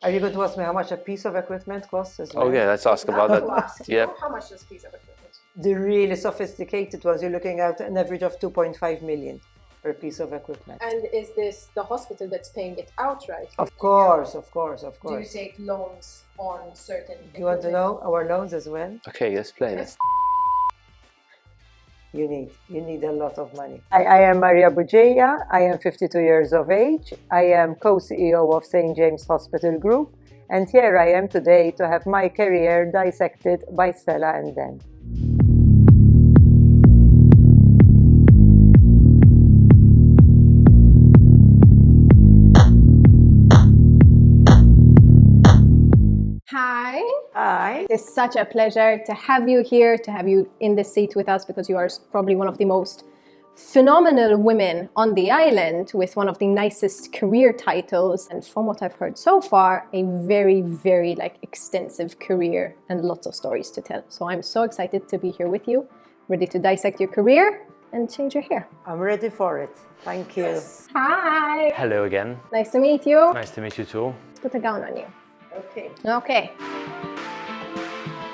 Are you going to ask me how much a piece of equipment costs as well? Oh yeah, let's ask about that. Yeah. How much does a piece of equipment? The really sophisticated ones, you're looking at an average of 2.5 million per piece of equipment. And is this the hospital that's paying it outright? Of course. Do you take loans on certain You want to know our loans as well? Okay, let's play this. You need a lot of money. I am Maria Bugeja. I am 52 years of age. I am co-CEO of St. James Hospital Group. And here I am today to have my career dissected by Stella and Dan. Hi. Hi. It's such a pleasure to have you here, to have you in this seat with us, because you are probably one of the most phenomenal women on the island with one of the nicest career titles. And from what I've heard so far, a very, very extensive career and lots of stories to tell. So I'm so excited to be here with you, ready to dissect your career and change your hair. I'm ready for it. Thank you. Yes. Hi. Hello again. Nice to meet you. Nice to meet you too. Let's put a gown on you. Okay.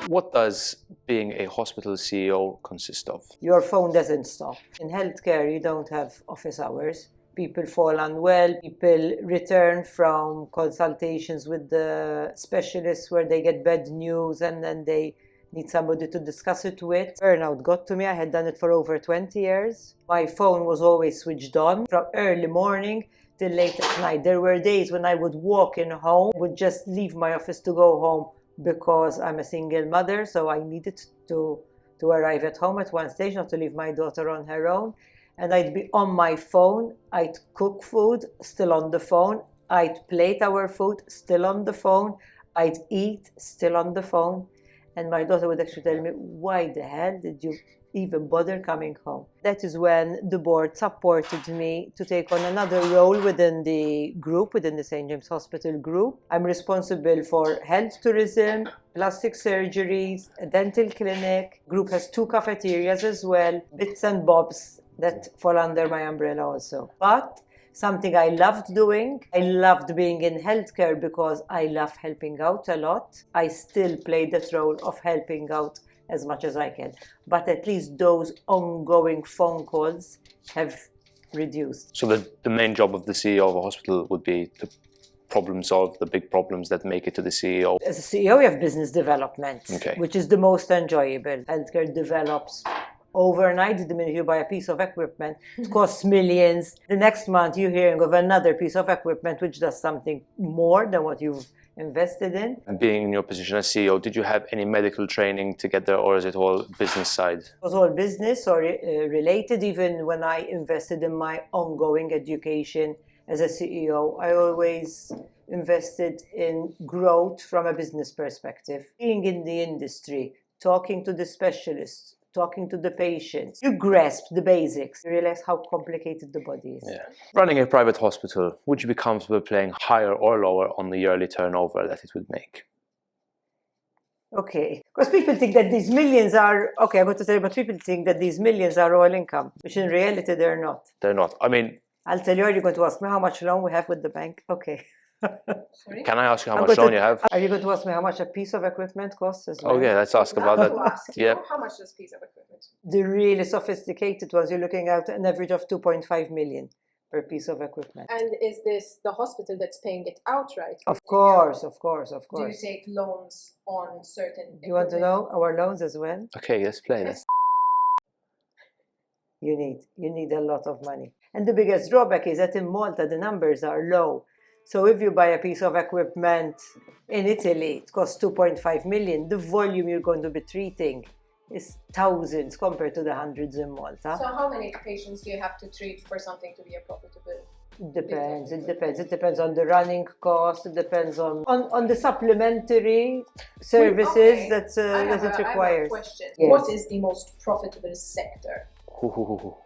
What does being a hospital CEO consist of? Your phone doesn't stop. In healthcare, you don't have office hours. People fall unwell. People return from consultations with the specialists where they get bad news and then they need somebody to discuss it with. Burnout got to me. I had done it for over 20 years. My phone was always switched on from early morning till late at night. There were days when I would walk in home, would just leave my office to go home because I'm a single mother, so I needed to arrive at home at one stage, not to leave my daughter on her own. And I'd be on my phone. I'd cook food, still on the phone. I'd plate our food, still on the phone. I'd eat, still on the phone. And my daughter would actually tell me, why the hell did you even bother coming home? That is when the board supported me to take on another role within the group, within the St. James Hospital Group. I'm responsible for health tourism, plastic surgeries, a dental clinic. Group has 2 cafeterias as well, bits and bobs that fall under my umbrella also. But something I loved doing. I loved being in healthcare because I love helping out a lot. I still play that role of helping out as much as I can. But at least those ongoing phone calls have reduced. So the main job of the CEO of a hospital would be to problem solve the big problems that make it to the CEO. As a CEO, you have business development, Okay. which is the most enjoyable. Healthcare develops overnight. The minute you buy a piece of equipment, it costs millions. The next month, you're hearing of another piece of equipment which does something more than what you've invested in. And being in your position as CEO, did you have any medical training to get there, or is it all business side? It was all business or related. Even when I invested in my ongoing education as a CEO, I always invested in growth from a business perspective. Being in the industry, talking to the specialists, talking to the patients, you grasp the basics. You realize how complicated the body is. Yeah. Running a private hospital, would you be comfortable playing higher or lower on the yearly turnover that it would make? Okay, because people think that these millions are, okay, I'm going to tell you, but people think that these millions are all income, which in reality they're not. They're not. I mean, I'll tell you, are you going to ask me how much loan we have with the bank? Okay. Sorry? can I ask you how much loan you have? Are you going to ask me how much a piece of equipment costs as well? Oh yeah, let's ask about that. Yeah. How much does a piece of equipment? The really sophisticated ones, you're looking at an average of 2.5 million per piece of equipment. And is this the hospital that's paying it outright? Of course. Do you take loans on certain You want to know our loans as well? Okay, let's play this. You need a lot of money. And the biggest drawback is that in Malta, the numbers are low. So if you buy a piece of equipment in Italy, it costs 2.5 million. The volume you're going to be treating is thousands compared to the hundreds in Malta. So how many patients do you have to treat for something to be a profitable? It depends. It depends on the running cost. It depends on the supplementary services that it requires. I have a question. Yes. What is the most profitable sector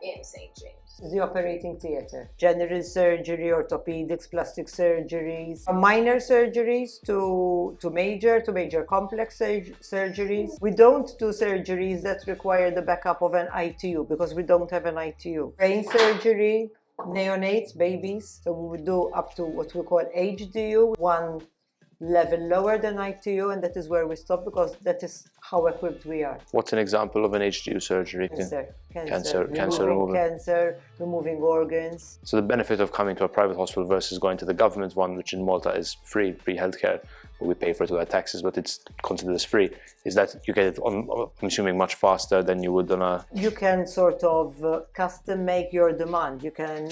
in St. James? The operating theatre, general surgery, orthopedics, plastic surgeries, from minor surgeries to major complex surgeries. We don't do surgeries that require the backup of an ITU because we don't have an ITU. Brain surgery, neonates, babies. So we would do up to what we call HDU, 1 level lower than ITU, and that is where we stop because that is how equipped we are. What's an example of an HDU surgery? Cancer removal. Cancer, removing organs. So the benefit of coming to a private hospital versus going to the government one, which in Malta is free healthcare, we pay for it with our taxes, but it's considered as free, is that you get it, I'm assuming, much faster than you would on a... You can sort of custom make your demand. You can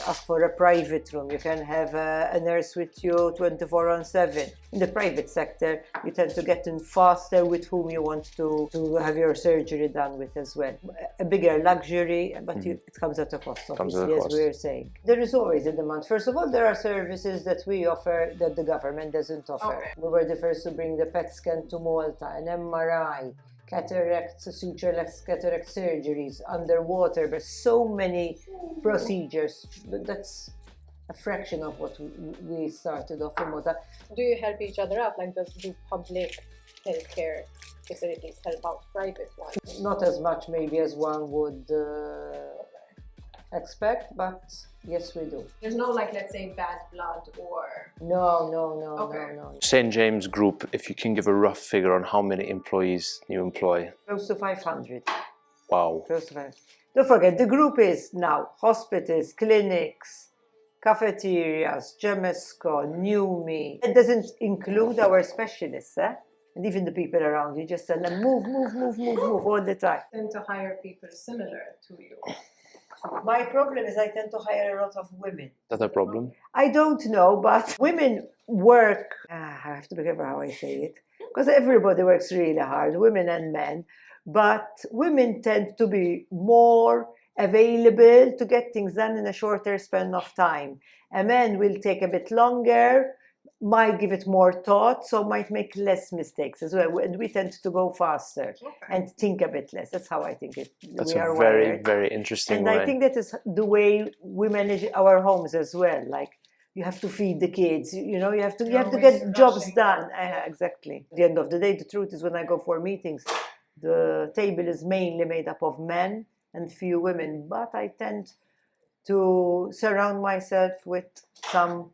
ask for a private room. You can have a nurse with you 24/7. In the private sector, you tend to get in faster with whom you want to have your surgery done with as well. A bigger luxury, but it comes at a cost, obviously, as we were saying. There is always a demand. First of all, there are services that we offer that the government doesn't offer. Okay. We were the first to bring the PET scan to Malta, an MRI, cataract, sutureless cataract surgeries, underwater, but so many procedures. But that's a fraction of what we started off in Malta. Do you help each other out? Like, do public healthcare facilities help out private ones? Not as much maybe as one would expect, but yes, we do. There's no, like, let's say, bad blood or... No. St. James Group, if you can give a rough figure on how many employees you employ? Close to 500. Wow. Close to 500. Don't forget, the group is now hospitals, clinics, cafeterias, Gemesco, Numi. It doesn't include our specialists, and even the people around you. Just tell them, move all the time. Tend to hire people similar to you. My problem is I tend to hire a lot of women. Is that a problem? I don't know, but women work, I have to be careful how I say it, because everybody works really hard, women and men, but women tend to be more available to get things done in a shorter span of time. A man will take a bit longer, might give it more thought, so might make less mistakes as well. And we tend to go faster and think a bit less. That's how I think it. That's we are a very, wired. very interesting And way. I think that is the way we manage our homes as well. Like, you have to feed the kids, you know, you have to get jobs done. Exactly. At the end of the day, the truth is when I go for meetings, the table is mainly made up of men and few women, but I tend to surround myself with some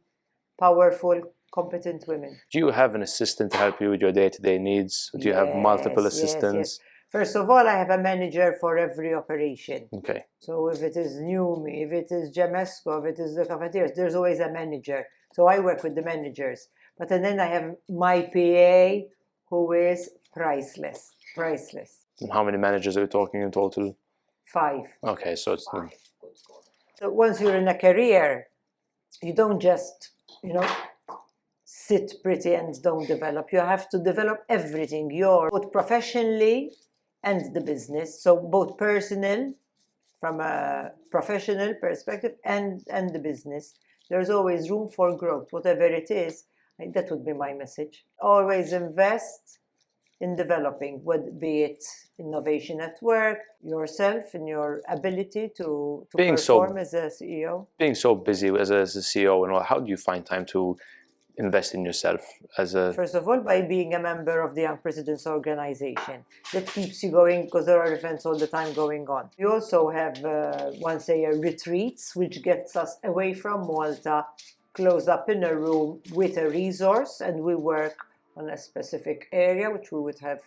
powerful, competent women. Do you have an assistant to help you with your day-to-day needs? Do you have multiple assistants? Yes. First of all, I have a manager for every operation. Okay. So if it is Numi, if it is Gemesco, if it is the cafeterias, there's always a manager. So I work with the managers. But then I have my PA, who is priceless. And how many managers are you talking in total? 5. Okay, so it's... So once you're in a career, you don't just, sit pretty and don't develop. You have to develop everything. You're both professionally and the business. So both personal, from a professional perspective, and the business. There's always room for growth, whatever it is. That would be my message. Always invest in developing, be it innovation at work, yourself, and your ability to perform as a CEO. Being so busy as a CEO and all, how do you find time to invest in yourself as a... First of all, by being a member of the Young Presidents Organization. That keeps you going because there are events all the time going on. We also have once a year retreats, which gets us away from Malta, closed up in a room with a resource, and we work on a specific area, which we would have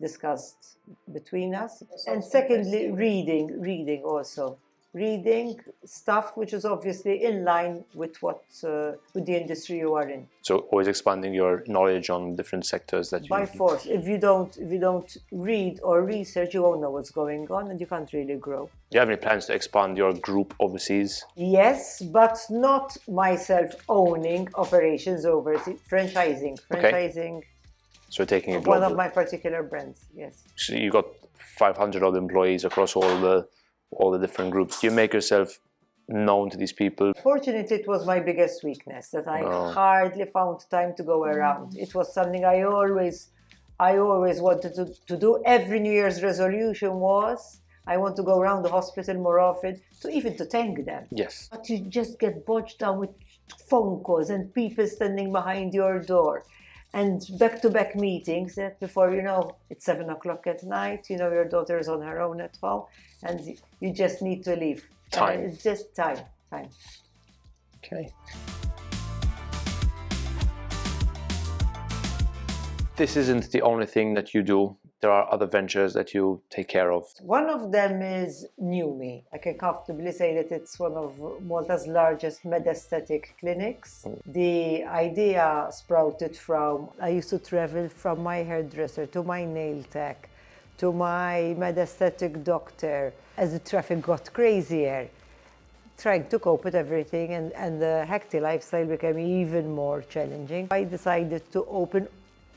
discussed between us. And secondly, reading also. Reading stuff which is obviously in line with with the industry you are in. So always expanding your knowledge on different sectors that you... By force. If you don't read or research, you won't know what's going on and you can't really grow. Do you have any plans to expand your group overseas? Yes, but not myself owning operations overseas. Franchising. Okay. So taking a global... One of my particular brands, yes. So you got 500 odd employees across all the different groups. Do you make yourself known to these people? Fortunately, it was my biggest weakness, that I hardly found time to go around. It was something I always wanted to do. Every New Year's resolution was, I want to go around the hospital more often, even to thank them. Yes. But you just get bogged down with phone calls and people standing behind your door. And back-to-back meetings that before you know, it's 7 o'clock at night, your daughter is on her own at home, and you just need to leave. Time. It's just time. Okay. this isn't the only thing that you do. There are other ventures that you take care of. One of them is NewMe. I can comfortably say that it's one of Malta's largest med-aesthetic clinics. The idea sprouted from, I used to travel from my hairdresser to my nail tech to my med-aesthetic doctor as the traffic got crazier, trying to cope with everything, and the hectic lifestyle became even more challenging. I decided to open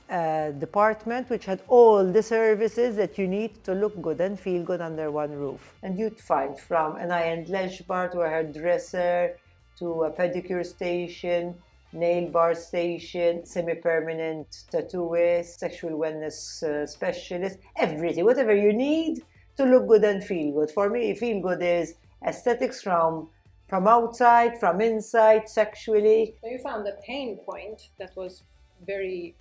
a department which had all the services that you need to look good and feel good under one roof. And you'd find from an high-end lash bar to a hairdresser to a pedicure station, nail bar station, semi-permanent tattooist, sexual wellness specialist, everything, whatever you need to look good and feel good. For me, feel good is aesthetics from outside, from inside, sexually. So you found a pain point that was very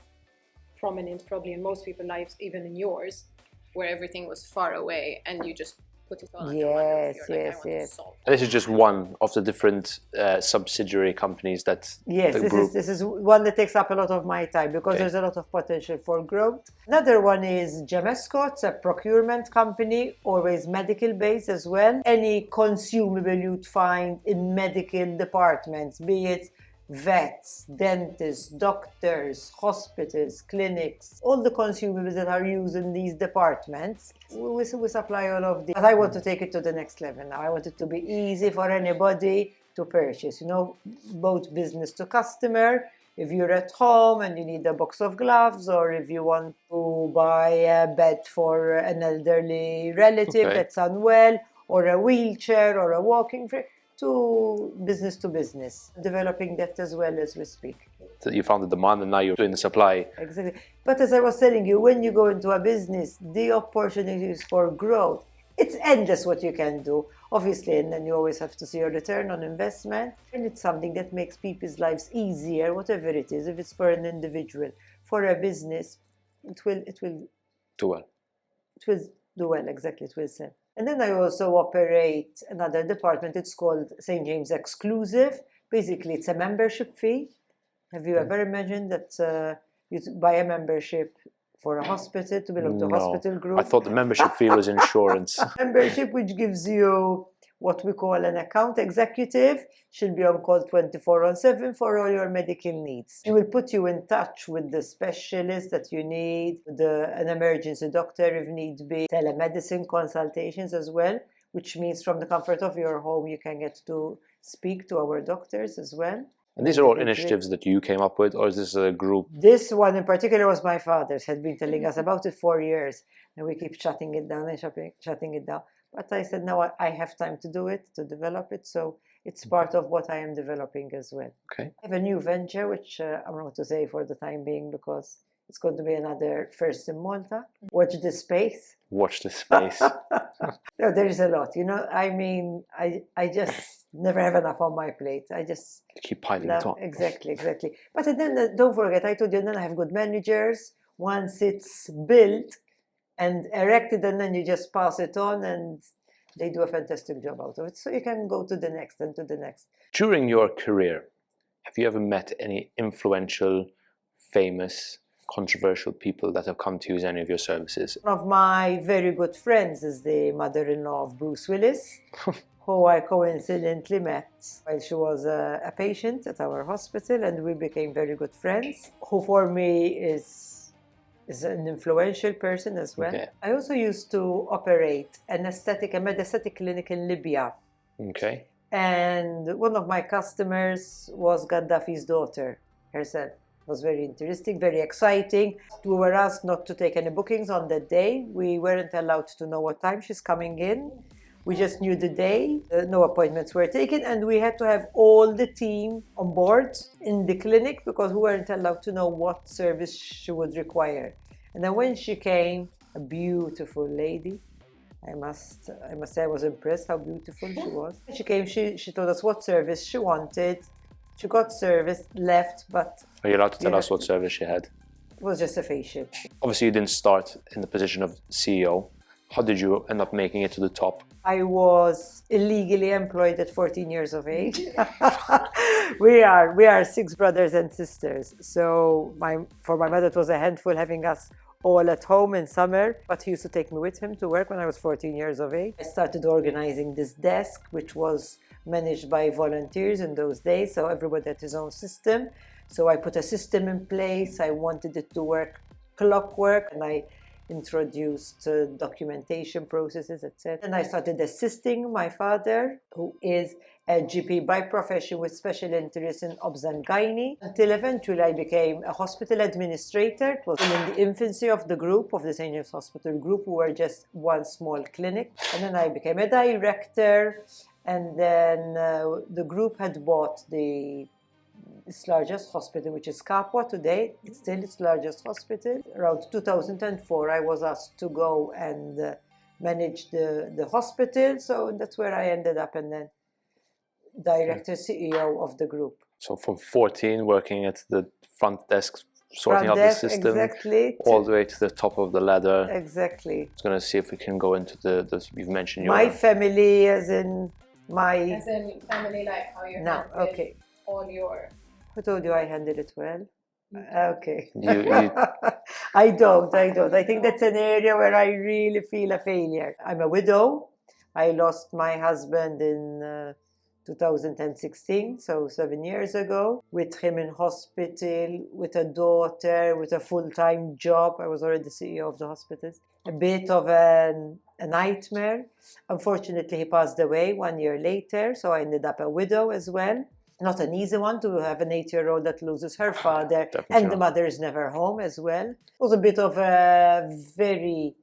prominent probably in most people's lives, even in yours, where everything was far away and you just put it on under one roof. You're like, I want to solve it. This is just one of the different subsidiary companies that Yes, this is one that takes up a lot of my time because there's a lot of potential for growth. Another one is Gemesco. It's a procurement company, always medical based as well. Any consumable you'd find in medical departments, be it vets, dentists, doctors, hospitals, clinics, all the consumables that are used in these departments, we supply all of these. But I want to take it to the next level now. I want it to be easy for anybody to purchase, you know, both business to customer. If you're at home and you need a box of gloves, or if you want to buy a bed for an elderly relative that's unwell, or a wheelchair or a walking frame, to business, developing that as well as we speak. So you found the demand and now you're doing the supply. Exactly. But as I was telling you, when you go into a business, the opportunities for growth, it's endless what you can do, obviously, and then you always have to see your return on investment. And it's something that makes people's lives easier, whatever it is. If it's for an individual, for a business, it will Do well. It will do well, exactly, it will sell. And then I also operate another department. It's called St.James Exclusive. Basically, it's a membership fee. Have you ever imagined that you buy a membership for a hospital to belong to a hospital group? I thought the membership fee was insurance. Membership, which gives you what we call an account executive. She'll be on call 24/7 for all your medical needs. She will put you in touch with the specialist that you need, an emergency doctor if need be, telemedicine consultations as well, which means from the comfort of your home you can get to speak to our doctors as well. And these are all initiatives that you came up with, or is this a group? This one in particular was my father's, had been telling us about it for years, and we keep shutting it down and shutting it down. But I said, no, I have time to do it, to develop it, so it's part of what I am developing as well. Okay. I have a new venture, which I'm not going to say for the time being because it's going to be another first in Malta. Watch this space. Watch this space. No, there is a lot, you know. I mean, I just never have enough on my plate. I just keep piling it on. Exactly. But then don't forget, I told you, then I have good managers. Once it's built and erected, and then you just pass it on and they do a fantastic job out of it. So you can go to the next and to the next. During your career, have you ever met any influential, famous, controversial people that have come to use any of your services? One of my very good friends is the mother-in-law of Bruce Willis, who I coincidentally met while she was a patient at our hospital, and we became very good friends, who for me is an influential person as well. Okay. I also used to operate a med-aesthetic clinic in Libya. Okay. And one of my customers was Gaddafi's daughter herself. It was very interesting, very exciting. We were asked not to take any bookings on that day. We weren't allowed to know what time she's coming in. We just knew the day, no appointments were taken, and we had to have all the team on board in the clinic because we weren't allowed to know what service she would require. And then when she came, a beautiful lady, I must say I was impressed how beautiful she was. She came, she told us what service she wanted. She got service, left, but... Are you allowed to tell us what service she had? It was just a facial. Obviously, you didn't start in the position of CEO. How did you end up making it to the top? I was illegally employed at 14 years of age. We are six brothers and sisters. So for my mother, it was a handful having us all at home in summer, but he used to take me with him to work when I was 14 years of age. I started organizing this desk, which was managed by volunteers in those days, so everybody had his own system. So I put a system in place. I wanted it to work clockwork, and I introduced documentation processes, etc. And I started assisting my father, who is a GP by profession with special interest in obs and gynae, until eventually I became a hospital administrator. It was in the infancy of the group, of the St. James Hospital group. We were just one small clinic. And then I became a director, and then the group had bought its largest hospital, which is Capua today. It's still its largest hospital. Around 2004, I was asked to go and manage the hospital. So that's where I ended up, and then director, CEO of the group. So from 14, working at the front desk, sorting Front out desk, the system, exactly, all the way to the top of the ladder. Exactly. I was going to see if we can go into you've mentioned My family, as in my... As in family, like how you No, handle okay. all your... Who told you I handled it well? Okay. You I don't. I think that's an area where I really feel a failure. I'm a widow. I lost my husband in 2016, so 7 years ago, with him in hospital, with a daughter, with a full-time job. I was already CEO of the hospitals. A bit of a nightmare. Unfortunately, he passed away 1 year later, so I ended up a widow as well. Not an easy one to have an 8-year-old that loses her father, and the mother is never home as well. It was a bit of a very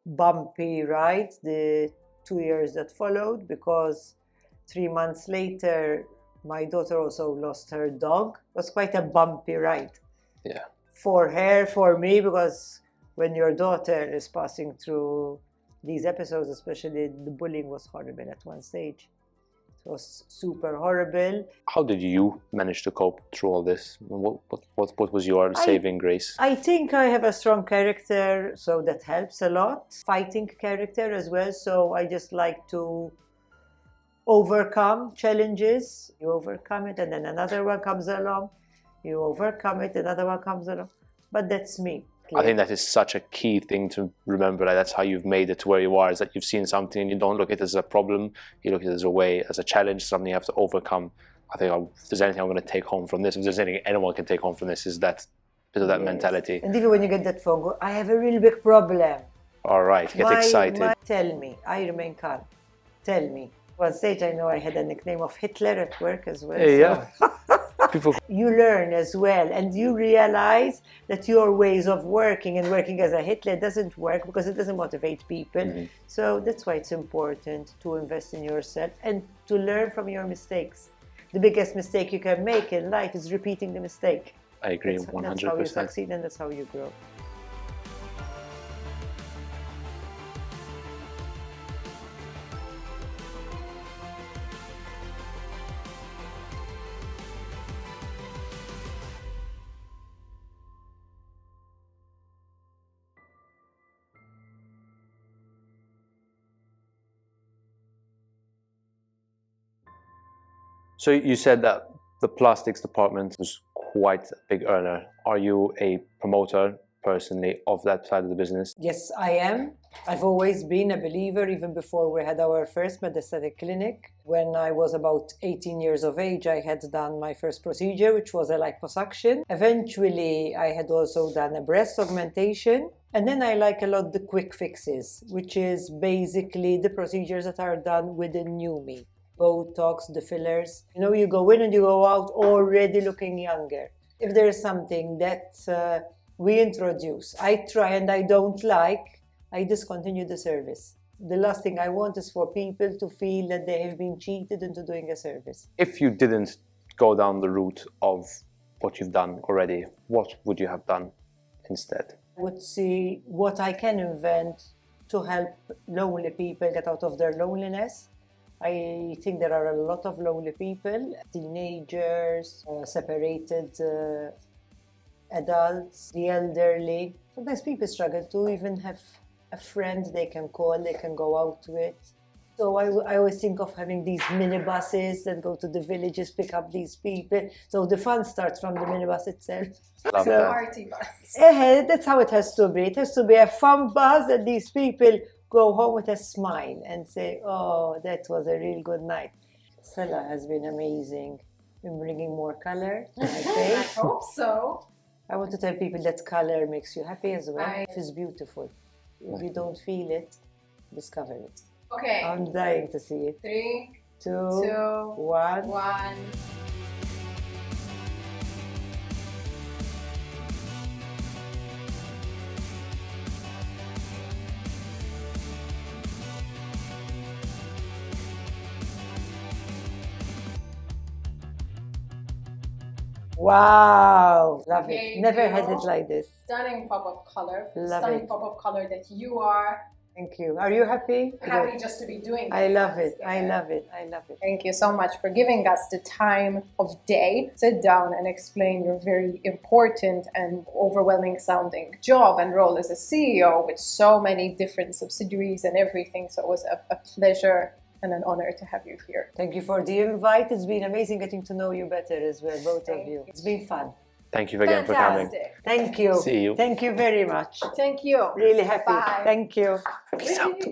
bumpy ride, the 2 years that followed, because 3 months later, my daughter also lost her dog. It was quite a bumpy ride. Yeah. For her, for me, because when your daughter is passing through these episodes, especially the bullying was horrible at one stage. It was super horrible. How did you manage to cope through all this? What was your saving grace? I think I have a strong character, so that helps a lot. Fighting character as well, so I just like to overcome challenges. You overcome it, and then another one comes along. You overcome it, another one comes along. But that's me. I think that is such a key thing to remember. Like, that's how you've made it to where you are, is that you've seen something and you don't look at it as a problem, you look at it as a way, as a challenge, something you have to overcome. I think if there's anything I'm going to take home from this, if there's anything anyone can take home from this, is that bit of that mentality. And even when you get that phone call, I have a really big problem. All right, get excited. Tell me, I remain calm. Tell me. One stage, I know I had a nickname of Hitler at work as well. Yeah. You learn as well, and you realize that your ways of working and working as a Hitler doesn't work because it doesn't motivate people. Mm-hmm. So that's why it's important to invest in yourself and to learn from your mistakes. The biggest mistake you can make in life is repeating the mistake. I agree, 100%. That's how you succeed, and that's how you grow. So you said that the plastics department was quite a big earner. Are you a promoter personally of that side of the business? Yes, I am. I've always been a believer, even before we had our first Dyessecting clinic. When I was about 18 years of age, I had done my first procedure, which was a liposuction. Eventually, I had also done a breast augmentation. And then I like a lot the quick fixes, which is basically the procedures that are done with the new me. Botox, the fillers. You know, you go in and you go out already looking younger. If there is something that we introduce, I try and I don't like, I discontinue the service. The last thing I want is for people to feel that they have been cheated into doing a service. If you didn't go down the route of what you've done already, what would you have done instead? I would see what I can invent to help lonely people get out of their loneliness. I think there are a lot of lonely people, teenagers, separated adults, the elderly. Sometimes people struggle to even have a friend they can call, they can go out with. So I always think of having these minibuses that go to the villages, pick up these people. So the fun starts from the minibus itself. Love So- that. Party bus. That's how it has to be. It has to be a fun bus that these people go home with a smile and say, oh, that was a real good night. Stella has been amazing in bringing more color to my I face. hope so. I want to tell people that color makes you happy as well. I- Life is beautiful. If you don't feel it, discover it. Okay. I'm dying to see it. 3, 2, 2, 1. 1. Wow! Love Okay, it. Never had you. it like this. Stunning pop of color. Love Stunning it. pop of color that you are. Thank you. Are you happy? Happy just to be doing I this. love it. I love it. I love it. Thank you so much for giving us the time of day. Sit down and explain your very important and overwhelming sounding job and role as a CEO with so many different subsidiaries and everything. So it was a pleasure and an honor to have you here. Thank you for the invite. It's been amazing getting to know you better as well, both of you. It's been fun. Thank you again for coming. Fantastic. Thank you. See you. Thank you very much. Thank you. Really happy. Bye. Thank you. Peace out.